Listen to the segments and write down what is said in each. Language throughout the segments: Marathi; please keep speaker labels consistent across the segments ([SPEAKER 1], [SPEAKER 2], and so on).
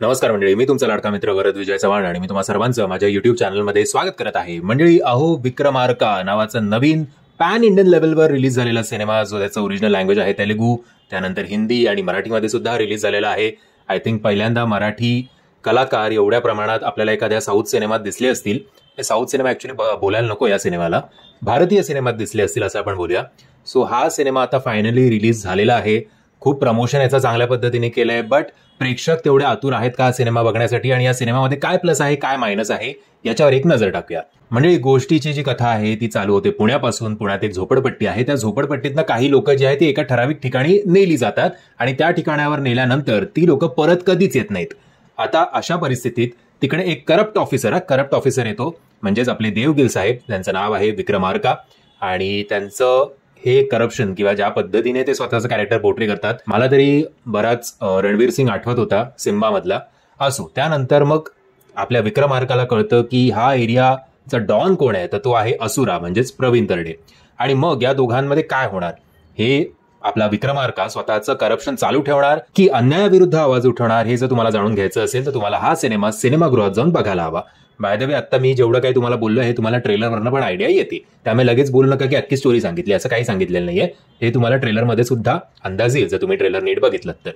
[SPEAKER 1] नमस्कार मंडळी, मी तुमचा लाडका मित्र वरद विजय चव्हाण आणि मी तुम्हा सर्वांचं माझ्या युट्यूब चॅनलमध्ये स्वागत करत आहे. मंडळी, अहो विक्रमार्का नावाचा नवीन पॅन इंडियन लेवलवर रिलीज झालेला सिनेमा, जो त्याचं ओरिजिनल लँग्वेज आहे तेलुगू, त्यानंतर हिंदी आणि मराठीमध्ये सुद्धा रिलीज झालेला आहे. आय थिंक पहिल्यांदा मराठी कलाकार एवढ्या प्रमाणात आपल्याला एखाद्या साऊथ सिनेमात दिसले असतील. साऊथ सिनेमा ऍक्च्युली बोलायला नको या सिनेमाला, भारतीय सिनेमात दिसले असतील असं आपण बोलूया. सो हा सिनेमा आता फायनली रिलीज झालेला आहे. खूप प्रमोशन याचा चांगल्या पद्धतीने केलंय, बट प्रेक्षक तेवढे आतुर आहेत का सिनेमा बघण्यासाठी आणि या सिनेमामध्ये काय प्लस आहे काय मायनस आहे याच्यावर एक नजर टाकूया. म्हणजे गोष्टीची जी कथा आहे ती चालू होते पुण्यापासून. पुण्यात एक झोपडपट्टी आहे. त्या झोपडपट्टीतनं काही लोक जी आहेत ती एका ठराविक ठिकाणी नेली जातात आणि त्या ठिकाणावर नेल्यानंतर ती लोक परत कधीच येत नाहीत. आता अशा परिस्थितीत तिकडे एक करप्ट ऑफिसर येतो, म्हणजेच आपले देवगिल साहेब. त्यांचं नाव आहे विक्रमार्का आणि त्यांचं हे करप्शन किंवा ज्या पद्धतीने ते स्वतःचं कॅरेक्टर पोर्ट्रे करतात, मला तरी बराच रणवीर सिंग आठवत होता सिम्बा मधला. असो, त्यानंतर मग आपल्या विक्रमार्काला कळतं की हा एरियाचा डॉन कोण आहे, तर तो आहे असुरा, म्हणजेच प्रवीण तरडे. आणि मग या दोघांमध्ये काय होणार, हे आपला विक्रमार्का स्वतःचं करप्शन चालू ठेवणार की अन्यायाविरुद्ध आवाज उठवणार, हे जर तुम्हाला जाणून घ्यायचं असेल तर तुम्हाला हा सिनेमा सिनेमागृहात जाऊन बघायला हवा. बाय द वे, आता मी जेवढं काही तुम्हाला बोललो हे तुम्हाला ट्रेलरवरनं पण आयडिया येते, त्यामुळे लगेच बोलू नका की अख्खी स्टोरी सांगितली, असं काही सांगितलेलं नाहीये. हे तुम्हाला ट्रेलरमध्ये सुद्धा अंदाज येईल जर तुम्ही ट्रेलर नीट बघितलं तर.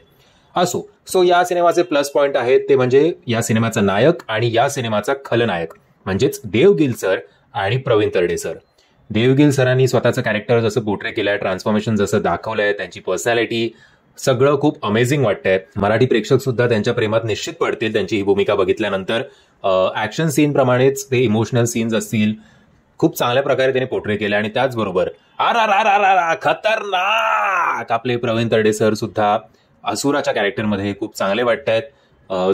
[SPEAKER 1] असो, सो या सिनेमाचे प्लस पॉईंट आहेत ते म्हणजे या सिनेमाचा नायक आणि या सिनेमाचा खलनायक, म्हणजेच देवगिल सर आणि प्रवीण तरडे सर. देवगिल सरांनी स्वतःचं कॅरेक्टर जसं पोर्ट्रे केलंय, ट्रान्सफॉर्मेशन जसं दाखवलंय, त्यांची पर्सनॅलिटी, सगळं खूप अमेझिंग वाटतंय. मराठी प्रेक्षक सुद्धा त्यांच्या प्रेमात निश्चित पडतील त्यांची ही भूमिका बघितल्यानंतर. ऍक्शन सीन प्रमाणेच ते इमोशनल सीन्स असतील, खूप चांगल्या प्रकारे त्यांनी पोर्ट्रे केले. आणि त्याचबरोबर खतरनाक आपले प्रवीण तरडे सर सुद्धा असुराच्या कॅरेक्टरमध्ये खूप चांगले वाटतायत.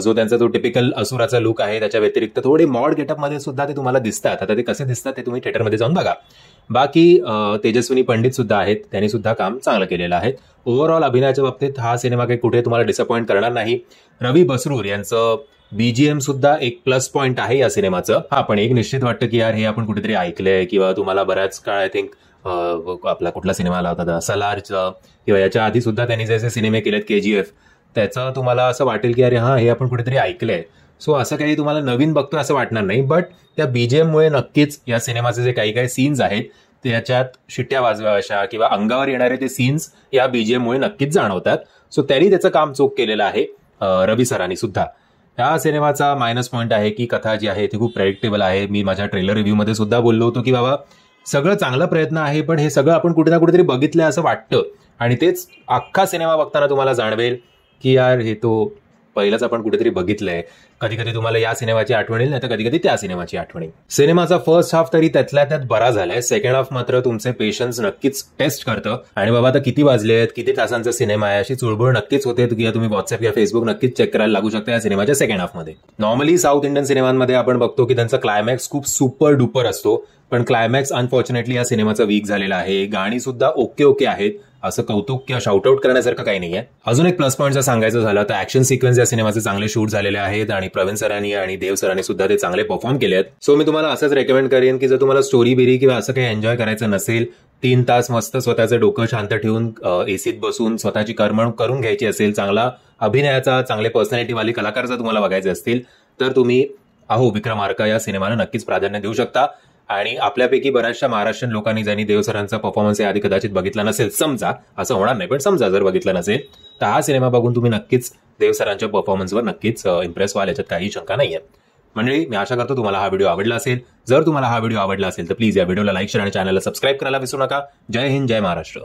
[SPEAKER 1] जो त्यांचा जो टिपिकल असुराचा लुक आहे त्याच्या व्यतिरिक्त थोडे मॉड गेटअपमध्ये सुद्धा ते तुम्हाला दिसतात. आता ते कसे दिसतात ते तुम्ही थिएटरमध्ये जाऊन बघा. बाकी तेजस्विनी पंडित सुद्धा आहेत, त्यांनी सुद्धा काम चांगलं केलेलं आहे. ओव्हरऑल अभिनयाच्या बाबतीत हा सिनेमा काही कुठे तुम्हाला डिसअपॉइंट करणार नाही. रवी बसरूर यांचं बीजीएम सुद्धा एक प्लस पॉईंट आहे या सिनेमाचं. हा, पण एक निश्चित वाटतं की यार हे आपण कुठेतरी ऐकलंय किंवा तुम्हाला बऱ्याच काळ आय थिंक आपला कुठला सिनेमा आला होता सलारचं किंवा याच्या आधी सुद्धा त्यांनी जसे सिनेमे केलेत KGF, त्याचं तुम्हाला असं वाटेल की अरे हा हे आपण कुठेतरी ऐकलंय. सो असं काही तुम्हाला नवीन बघतोय असं वाटणार नाही, बट त्या बीजीएममुळे नक्कीच या सिनेमाचे जे काही काही सीन्स आहेत त्याच्यात शिट्ट्या वाजव्या अशा किंवा अंगावर येणारे ते सीन्स या बीजीएममुळे नक्कीच जाणवतात. सो त्यांनी त्याचं काम चोख केलेलं आहे रवी सरांनी सुद्धा. या सिनेमाचा मायनस पॉईंट आहे की कथा जी आहे ती खूप प्रेडिक्टेबल आहे. मी माझ्या ट्रेलर रिव्ह्यूमध्ये सुद्धा बोललो होतो की बाबा सगळं चांगला प्रयत्न आहे, पण हे सगळं आपण कुठे ना कुठेतरी बघितलंय असं वाटतं. आणि तेच अख्खा सिनेमा बघताना तुम्हाला जाणवेल की यार हे तो पहिलंच आपण कुठेतरी बघितलंय. कधी कधी तुम्हाला या सिनेमाची आठवण येईल, नाही तर कधी कधी त्या सिनेमाची आठवण येईल. सिनेमाचा फर्स्ट हाफ तरी त्यातल्या त्यात बरा झालाय. सेकंड हाफ मात्र तुमचे पेशन्स नक्कीच टेस्ट करतं. आणि बाबा आता किती वाजले आहेत, किती तासांचा सिनेमा आहे, अशी चुळबुळ नक्कीच होते की तुम्ही व्हॉट्सअप या फेसबुक नक्कीच चेक करायला लागू शकता या सिनेमाच्या सेकंड हाफमध्ये. नॉर्मली साऊथ इंडियन सिनेमांमध्ये आपण बघतो की त्यांचा क्लायमॅक्स खूप सुपर डुपर असतो, पण क्लायमॅक्स अनफॉर्च्युनेटली या सिनेमाचा वीक झालेला आहे. गाणी सुद्धा ओके आहेत, असं कौतुक किंवा शाउटआउट करण्यासारखं काही नाहीये. अजून एक प्लस पॉईंट जर सांगायचं झालं तर ऍक्शन सिक्वेन्स या सिनेमाचे चांगले शूट झालेले आहेत आणि प्रवीण सरांनी आणि देव सरांनी सुद्धा ते चांगले परफॉर्म केले आहेत. सो मी तुम्हाला असंच रेकमेंड करेन की जर तुम्हाला स्टोरी बेरी किंवा असं काही एन्जॉय करायचं नसेल, 3 तास मस्त स्वतःचं डोकं शांत ठेवून एसीत बसून स्वतःची करमणूक करून घ्यायची असेल, चांगला अभिनयाचा चांगले पर्सनॅलिटीवाले कलाकार जर तुम्हाला बघायचे असतील तर तुम्ही विक्रमार्का या सिनेमाला नक्कीच प्राधान्य देऊ शकता. आणि आपल्यापैकी बऱ्याचशा महाराष्ट्रीयन लोकांनी ज्यांनी देव सरांचा परफॉर्मन्स याआधी कदाचित बघितला नसेल, समजा असं होणार नाही पण समजा जर बघितला नसेल तर हा सिनेमा बघून तुम्ही नक्कीच देव सरांच्या परफॉर्मन्सवर नक्कीच इम्प्रेस व्हाल, याच्यात काही शंका नाहीये. मंडळी, मी आशा करतो तुम्हाला हा व्हिडिओ आवडला असेल. जर तुम्हाला हा व्हिडिओ आवडला असेल तर प्लीज या व्हिडिओला लाईक, शेअर आणि चॅनलला सबस्क्राईब करायला विसरू नका. जय हिंद, जय महाराष्ट्र.